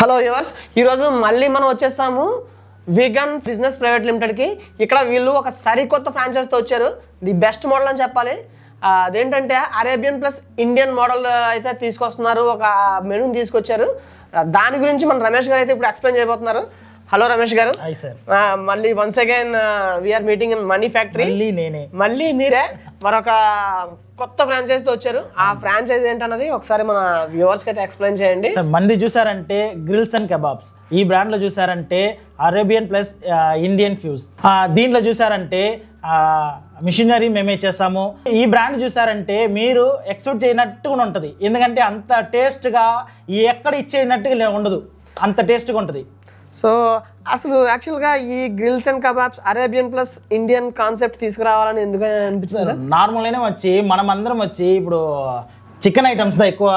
Hello viewers, ఈరోజు మళ్ళీ మనం వచ్చేసాము వీగన్ బిజినెస్ ప్రైవేట్ లిమిటెడ్కి. ఇక్కడ వీళ్ళు ఒక సరికొత్త ఫ్రాంచైజ్తో వచ్చారు. ది బెస్ట్ మోడల్ అని చెప్పాలి. అదేంటంటే అరేబియన్ ప్లస్ ఇండియన్ మోడల్ అయితే తీసుకొస్తున్నారు. ఒక మెనూని తీసుకొచ్చారు. దాని గురించి మన రమేష్ గారు అయితే ఇప్పుడు ఎక్స్ప్లెయిన్ చేయబోతున్నారు. హలో రమేష్ గారు. మళ్ళీ once again we are meeting in money factory. మళ్ళీ మీరే మరొక కొత్త ఫ్రాంచైజ్ తో వచ్చారు. ఆ ఫ్రాంచైజ్ ఏంటన్నది ఒకసారి మన వ్యూవర్స్ కి అయితే ఎక్స్ప్లెయిన్ చేయండి. మంది చూసారంటే గ్రిల్స్ అండ్ కబాబ్స్, ఈ బ్రాండ్ లో చూసారంటే అరేబియన్ ప్లస్ ఇండియన్ ఫ్యూజ్. దీంట్లో చూసారంటే మిషనరీ మేమే చేసాము. ఈ బ్రాండ్ చూసారంటే మీరు ఎక్స్పెక్ట్ చేయనట్టుగా ఉంటుంది, ఎందుకంటే అంత టేస్ట్గా ఎక్కడ ఇచ్చేనట్టుగా ఉండదు, అంత టేస్ట్గా ఉంటుంది. సో అసలు యాక్చువల్గా ఈ grills and kebabs Arabian plus Indian concept తీసుకురావాలని ఎందుకు అనిపిస్తుంది? నార్మల్గానే వచ్చి మనం అందరం వచ్చి ఇప్పుడు చికెన్ ఐటమ్స్తో ఎక్కువ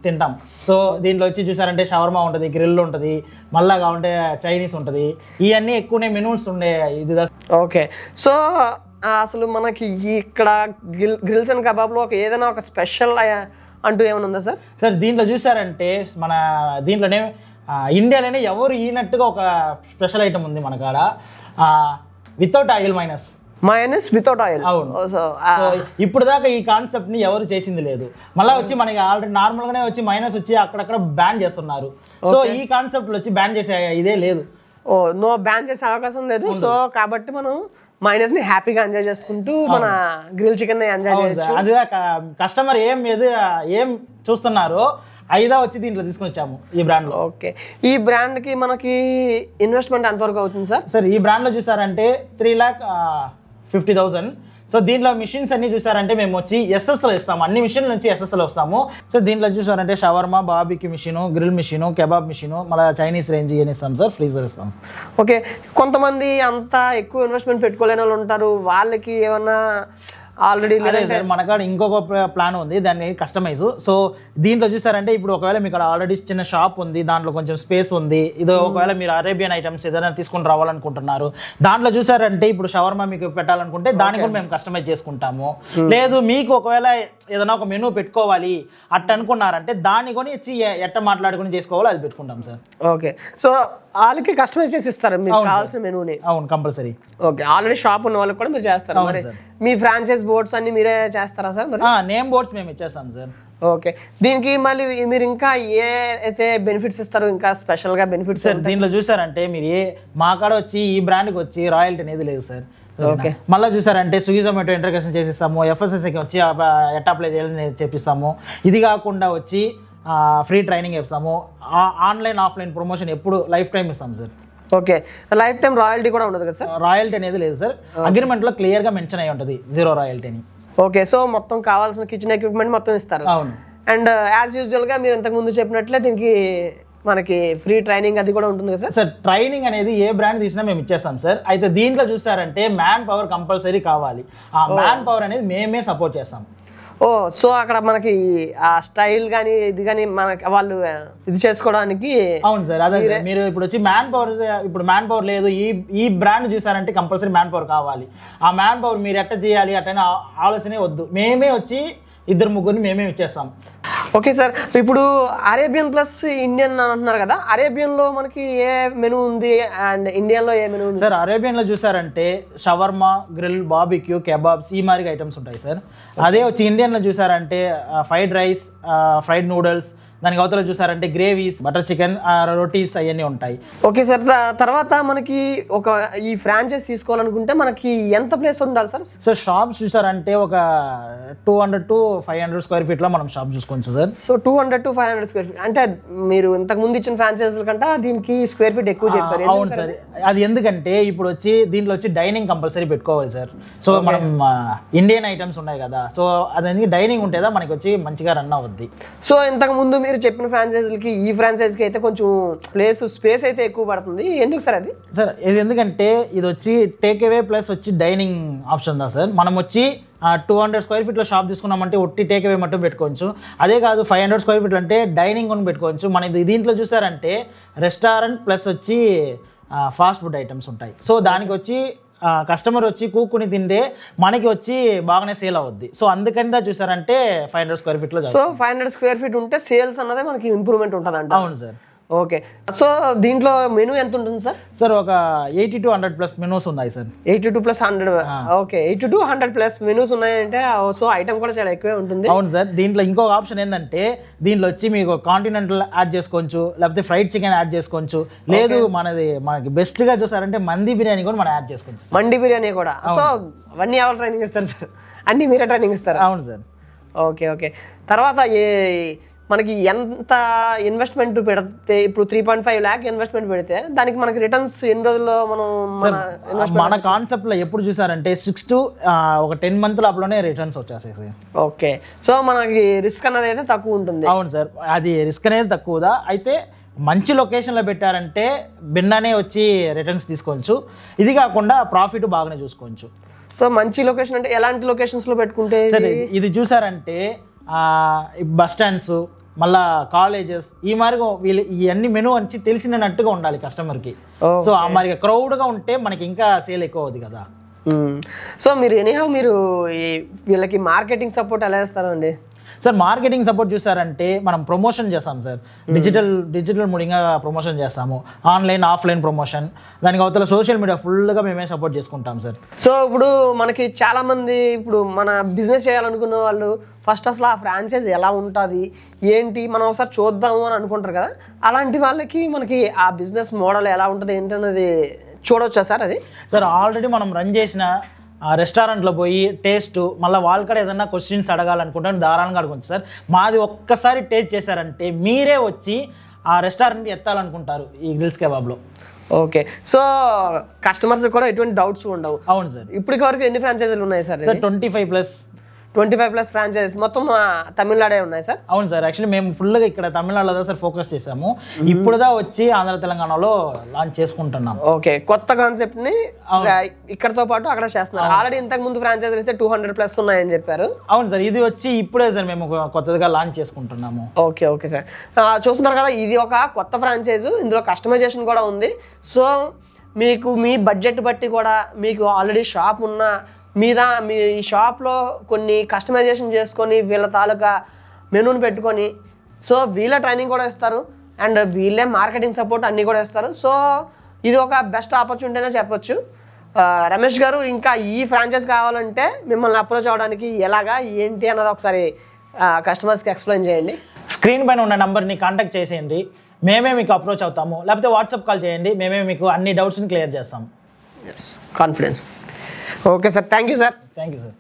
తింటాం. సో దీంట్లో వచ్చి చూసారంటే షవర్మా ఉంటుంది, గ్రిల్ ఉంటుంది, మళ్ళా కావాలంటే చైనీస్ ఉంటుంది. ఇవన్నీ ఎక్కువనే మెనూస్ ఉండే ఇది. ఓకే, సో అసలు మనకి ఇక్కడ గ్రిల్స్ అండ్ కబాబ్లో ఏదైనా ఒక స్పెషల్ అంటూ ఏమైనా ఉందా సార్? సార్ దీంట్లో చూసారంటే మన దీంట్లోనే ఇండియాలోనే ఎవరు ఈనట్టుగా ఒక స్పెషల్ ఐటమ్ ఉంది మన కాడ, without oil minus without oil. అవును. ఇప్పుడు దాకా ఈ కాన్సెప్ట్ ని ఎవరు చేసింది లేదు. మళ్ళీ వచ్చి మనకి ఆల్రెడీ నార్మల్ గానే వచ్చి మైనస్ వచ్చి అక్కడక్కడ బ్యాన్ చేస్తున్నారు. సో ఈ కాన్సెప్ట్ వచ్చి బ్యాన్ చేసే ఇదే లేదు. నో బ్యాన్ చేసే అవకాశం లేదు. సో కాబట్టి మనం మైనస్ ని హ్యాపీగా ఎంజాయ్ చేసుకుంటూ మన గ్రిల్ చికెన్ ఎంజాయ్ చేయొచ్చు. అది కస్టమర్ ఏం చూస్తున్నారో ఐదా వచ్చి దీంట్లో తీసుకుని వచ్చాము ఈ బ్రాండ్ లో. ఓకే, ఈ బ్రాండ్ కి మనకి ఇన్వెస్ట్మెంట్ ఎంతవరకు అవుతుంది సార్? సార్ ఈ బ్రాండ్ లో చూసారంటే 3,50,000. సో దీంట్లో మిషన్స్ అన్ని చూసారంటే మేము వచ్చి ఎస్ఎస్లో ఇస్తాము, అన్ని మిషన్ల నుంచి ఎస్ఎస్లో వస్తాము. సో దీంట్లో చూసారంటే shawarma, barbecue machine, grill machine, kebab machine, మళ్ళీ చైనీస్ రేంజ్ అని ఇస్తాం సార్, ఫ్రీజర్ ఇస్తాం. ఓకే, కొంతమంది అంత ఎక్కువ ఇన్వెస్ట్మెంట్ పెట్టుకోలేని వాళ్ళు ఉంటారు, వాళ్ళకి ఏమన్నా ఆల్రెడీ సార్ మన కాడ ఇంకొక ప్లాన్ ఉంది, దాన్ని కస్టమైజ్. సో దీంట్లో చూసారంటే ఇప్పుడు ఒకవేళ మీకు ఆల్రెడీ చిన్న షాప్ ఉంది, దాంట్లో కొంచెం స్పేస్ ఉంది, ఇది ఒకవేళ మీరు అరేబియన్ ఐటమ్స్ ఏదైనా తీసుకుని రావాలనుకుంటున్నారు, దాంట్లో చూసారంటే ఇప్పుడు షవర్మా మీకు పెట్టాలనుకుంటే దాన్ని కూడా మేము కస్టమైజ్ చేసుకుంటాము. లేదు మీకు ఒకవేళ ఏదైనా ఒక మెనూ పెట్టుకోవాలి అట్ట అనుకున్నారంటే దాన్ని కొని వచ్చి ఎట్ట మాట్లాడుకుని చేసుకోవాలో అది పెట్టుకుంటాం సార్. ఓకే, సో వాళ్ళకి కస్టమైజ్ చేసి ఇస్తారు మీకు కావాల్సిన మెనూని? అవును, కంపల్సరీ. ఓకే, ఆల్రెడీ షాప్ ఉన్న వాళ్ళకి కూడా మీరు చేస్తారు. మరి మీ ఫ్రాంచైజ్ బోర్డ్స్ అన్ని మీరే చేస్తారా సార్? నేమ్ బోర్డ్స్ మేము ఇచ్చేస్తాం సార్. ఓకే, దీనికి మళ్ళీ మీరు ఇంకా ఏ అయితే బెనిఫిట్స్ ఇస్తారు, ఇంకా స్పెషల్ గా బెనిఫిట్స్? సార్ దీంట్లో చూసారంటే మీరు మా కాడ వచ్చి ఈ బ్రాండ్కి వచ్చి రాయల్టీ అనేది లేదు సార్. ఓకే, మళ్ళీ చూసారంటే స్విగ్గీ జొమాటో ఇంటర్కనెక్షన్ చేసిస్తాము, ఎఫ్ఎస్ఎస్కి వచ్చి ఎట్లా అప్లై చేయాలని చెప్పిస్తాము. ఇది కాకుండా వచ్చి ఫ్రీ ట్రైనింగ్ ఇస్తాము, ఆన్లైన్ ఆఫ్లైన్ ప్రమోషన్ ఎప్పుడు లైఫ్ టైం ఇస్తాం sir. Okay, life time royalty కూడా ఉండదు కదా సార్? రాయల్టీ అనేది లేదు సార్, అగ్రిమెంట్లో క్లియర్గా మెన్షన్ అయ్యి ఉంటుంది 0 రాయల్టీ అని. ఓకే, సో మొత్తం కావాల్సిన కిచెన్ ఎక్విప్మెంట్ మొత్తం ఇస్తారు. అవును. అండ్ యాజ్ యూజువల్గా మీరు ఇంతకు ముందు చెప్పినట్లే దీనికి మనకి ఫ్రీ ట్రైనింగ్ అది కూడా ఉంటుంది కదా సార్? సార్ ట్రైనింగ్ అనేది ఏ బ్రాండ్ తీసినా మేము ఇచ్చేస్తాం సార్. అయితే దీంట్లో చూసారంటే మ్యాన్ పవర్ కంపల్సరీ కావాలి, ఆ మ్యాన్ పవర్ అనేది మేమే సపోర్ట్ చేస్తాం. సో అక్కడ మనకి ఆ స్టైల్ కానీ ఇది కానీ మనకి వాళ్ళు ఇది చేసుకోవడానికి. అవును సార్, అదే మీరు ఇప్పుడు వచ్చి మ్యాన్ పవర్ లేదు, ఈ బ్రాండ్ చూసారంటే కంపల్సరీ మ్యాన్ పవర్ కావాలి. ఆ మ్యాన్ పవర్ మీరు ఎట్ట చేయాలి అట్టనే ఆలోచనే వద్దు, మేమే వచ్చి 2-3 మేమే ఇచ్చేస్తాం. ఓకే సార్, ఇప్పుడు అరేబియన్ ప్లస్ ఇండియన్ అంటున్నారు కదా, అరేబియన్లో మనకి ఏ మెనూ ఉంది అండ్ ఇండియన్లో ఏ మెనూ ఉంది సార్? అరేబియన్లో చూసారంటే షవర్మా, గ్రిల్, బార్బిక్యూ, కెబాబ్స్ ఈ మాదిరి ఐటమ్స్ ఉంటాయి సార్. అదే వచ్చి ఇండియన్లో చూసారంటే ఫ్రైడ్ రైస్, ఫ్రైడ్ నూడిల్స్, దానికి అవతల చూసారంటే గ్రేవీస్, బటర్ చికెన్, రోటీస్ అవన్నీ ఉంటాయి. ఓకే సార్, తర్వాత మనకి ఒక ఈ ఫ్రాంచైజ్ తీసుకోవాలనుకుంటే మనకి ఎంత ప్లేస్ ఉండాలి సార్? సార్ షాప్స్ చూసారంటే ఒక 200 to 500 స్క్వేర్ ఫీట్లో మనం షాప్ చూసుకోవచ్చు sir. So 200 to 500 square feet అంటే మీరు ఇంతకు ముందు ఇచ్చిన ఫ్రాంచైజీల కంటే దీనికి స్క్వేర్ ఫీట్ ఎక్కువ చెప్పారు. అవును సార్, అది ఎందుకంటే ఇప్పుడు వచ్చి దీంట్లో వచ్చి డైనింగ్ కంపల్సరీ పెట్టుకోవాలి సార్. సో మనం ఇండియన్ ఐటమ్స్ ఉన్నాయి కదా, సో అది డైనింగ్ ఉంటేదా మనకి వచ్చి మంచిగా రన్ అవుద్ది. సో ఇంతకు ముందు మీరు చెప్పిన ఫ్రాంచైజీలకి ఈ ఫ్రాంచైజీకి అయితే కొంచెం స్పేస్ అయితే ఎక్కువ పడుతుంది, ఎందుకు సార్ అది? సార్ ఇది ఎందుకంటే ఇది వచ్చి టేక్ అవే ప్లస్ వచ్చి డైనింగ్ ఆప్షన్ దా సార్. మనం వచ్చి 200 స్క్వేర్ ఫీట్లో షాప్ తీసుకున్నామంటే ఒట్టి టేక్ అవే మట్టం పెట్టుకోవచ్చు. అదే కాదు 500 స్క్వేర్ ఫీట్లు అంటే డైనింగ్ కొని పెట్టుకోవచ్చు. మన దీంట్లో చూసారంటే రెస్టారెంట్ ప్లస్ వచ్చి ఫాస్ట్ ఫుడ్ ఐటమ్స్ ఉంటాయి. సో దానికి వచ్చి కస్టమర్ వచ్చి కూకుని తింటే మనకి వచ్చి బాగానే సేల్ అవుద్ది. సో అందుకని చూసారంటే 500 స్క్వేర్ ఫీట్లో. సో 500 స్క్వేర్ ఫీట్ ఉంటే సేల్స్ అన్నదే మనకి ఇంప్రూవ్మెంట్ ఉంటుంది అంట. అవును సార్. ఓకే. సో దీంట్లో మెనూ ఎంత ఉంటుంది సార్? సార్ ఒక 80 to 100+ మెనూస్ ఉన్నాయి సార్. 82 + 100. ఓకే, 80 to 100+ మెనూస్ ఉన్నాయంటే సో ఐటమ్ కూడా చాలా ఎక్కువే ఉంటుంది. అవును సార్. దీంట్లో ఇంకొక ఆప్షన్ ఏంటంటే దీంట్లో వచ్చి మీకు కాంటినెంటల్ యాడ్ చేసుకోవచ్చు, లేకపోతే ఫ్రైడ్ చికెన్ యాడ్ చేసుకోవచ్చు, లేదు మనకి బెస్ట్గా చూసారంటే మంది బిర్యానీ కూడా మనం యాడ్ చేసుకోవచ్చు. మండి బిర్యానీ కూడా. సో అవన్నీ ఎవరు ట్రైనింగ్ ఇస్తారు సార్? అన్నీ మీరే ట్రైనింగ్ ఇస్తారా? అవును సార్. Okay okay. తర్వాత మనకి ఎంత ఇన్వెస్ట్మెంట్ పెడితే, ఇప్పుడు 3.5 lakh ఇన్వెస్ట్మెంట్ పెడితే దానికి మనకి రిటర్న్స్ ఎన్ని రోజుల్లో మనం మన కాన్సెప్ట్ లో ఎప్పుడు చూసారంటే 6 to 10 month లోపలనే రిటర్న్స్ వచ్చేసాయి. ఓకే. సో మనకి రిస్క్ అనేది అయితే తక్కువ ఉంటుంది. అవును సార్, అది రిస్క్ అనేది తక్కువదా. అయితే మంచి లొకేషన్లో పెట్టారంటే భిన్ననే వచ్చి రిటర్న్స్ తీసుకోవచ్చు. ఇది కాకుండా ప్రాఫిట్ బాగానే చూసుకోవచ్చు. సో మంచి లొకేషన్ అంటే ఎలాంటి లొకేషన్స్లో పెట్టుకుంటే? సరే, ఇది చూసారంటే బస్ స్టాండ్స్, మళ్ళా కాలేజెస్, ఈ మారిగా వీళ్ళు ఇవన్నీ మెనూ వచ్చి తెలిసినట్టుగా ఉండాలి కస్టమర్కి. సో ఆ మరి క్రౌడ్గా ఉంటే మనకి ఇంకా సేల్ ఎక్కువ అవుతుంది కదా. సో మీరు ఎనీహౌ మీరు వీళ్ళకి మార్కెటింగ్ సపోర్ట్ ఎలా ఇస్తారండి? సార్ మార్కెటింగ్ సపోర్ట్ చూసారంటే మనం ప్రమోషన్ చేస్తాం సార్. డిజిటల్ మూడింగ్గా ప్రమోషన్ చేస్తాము, ఆన్లైన్ ఆఫ్లైన్ ప్రమోషన్. దానికి అవతల సోషల్ మీడియా ఫుల్గా మేమే సపోర్ట్ చేసుకుంటాం సార్. సో ఇప్పుడు మనకి చాలామంది ఇప్పుడు మన బిజినెస్ చేయాలనుకున్న వాళ్ళు ఫస్ట్ అసలు ఆ ఫ్రాంచైజ్ ఎలా ఉంటుంది ఏంటి మనం ఒకసారి చూద్దాము అని అనుకుంటారు కదా. అలాంటి వాళ్ళకి మనకి ఆ బిజినెస్ మోడల్ ఎలా ఉంటుంది ఏంటనేది చూడవచ్చా సార్? అది సార్ ఆల్రెడీ మనం రన్ చేసిన రెస్టారెంట్లో పోయి టేస్ట్, మళ్ళీ వాళ్ళక్కడ ఏదన్నా క్వశ్చన్స్ అడగాలనుకుంటే ధారాళంగా అడగచ్చు సార్. మాది ఒక్కసారి టేస్ట్ చేశారంటే మీరే వచ్చి ఆ రెస్టారెంట్ ఎత్తాలనుకుంటారు ఈ గ్రిల్స్ కెబాబ్లో. ఓకే. సో కస్టమర్స్ కూడా ఎటువంటి డౌట్స్ ఉండవు. అవును సార్. ఇప్పటికి వరకు ఎన్ని ఫ్రాంచైజీలు ఉన్నాయి సార్? 25+ ఫ్రాంచైజీస్ మొత్తం తమిళనాడే ఉన్నాయి సార్? అవును సార్. యాక్చువల్లీ మేము ఫుల్గా ఇక్కడ తమిళనాడులో సార్ ఫోకస్ చేసాము. ఇప్పుడుదా వచ్చి ఆంధ్ర తెలంగాణలో లాంచ్ చేసుకుంటున్నాం. ఓకే. కొత్త కాన్సెప్ట్ ని ఇక్కడతో పాటు అక్కడ చేస్తున్నారు. ఆల్రెడీ ఇంతకు ముందు ఫ్రాంచైజీలు అయితే 200+ ఉన్నాయని చెప్పారు. అవును సార్. ఇది వచ్చి ఇప్పుడే సార్ మేము కొత్తగా లాంచ్ చేసుకుంటున్నాము. Okay okay sir. చూస్తున్నారు కదా, ఇది ఒక కొత్త ఫ్రాంచైజ్. ఇందులో కస్టమైజేషన్ కూడా ఉంది. సో మీకు మీ బడ్జెట్ బట్టి కూడా మీకు ఆల్రెడీ షాప్ ఉన్న మీ షాప్లో కొన్ని కస్టమైజేషన్ చేసుకొని వీళ్ళ తాలూకా మెనూని పెట్టుకొని సో వీళ్ళ ట్రైనింగ్ కూడా ఇస్తారు అండ్ వీళ్ళే మార్కెటింగ్ సపోర్ట్ అన్నీ కూడా ఇస్తారు. సో ఇది ఒక బెస్ట్ ఆపర్చునిటీ అనే చెప్పొచ్చు. రమేష్ గారు, ఇంకా ఈ ఫ్రాంచైజ్ కావాలంటే మిమ్మల్ని అప్రోచ్ అవ్వడానికి ఎలాగా ఏంటి అన్నది ఒకసారి కస్టమర్స్కి ఎక్స్ప్లెయిన్ చేయండి. స్క్రీన్ పైన ఉన్న నెంబర్ని కాంటాక్ట్ చేసేయండి, మేమే మీకు అప్రోచ్ అవుతాము. లేకపోతే వాట్సాప్ కాల్ చేయండి, మేమే మీకు అన్ని డౌట్స్ని క్లియర్ చేస్తాం. Confidence. Okay sir, thank you sir. Thank you sir.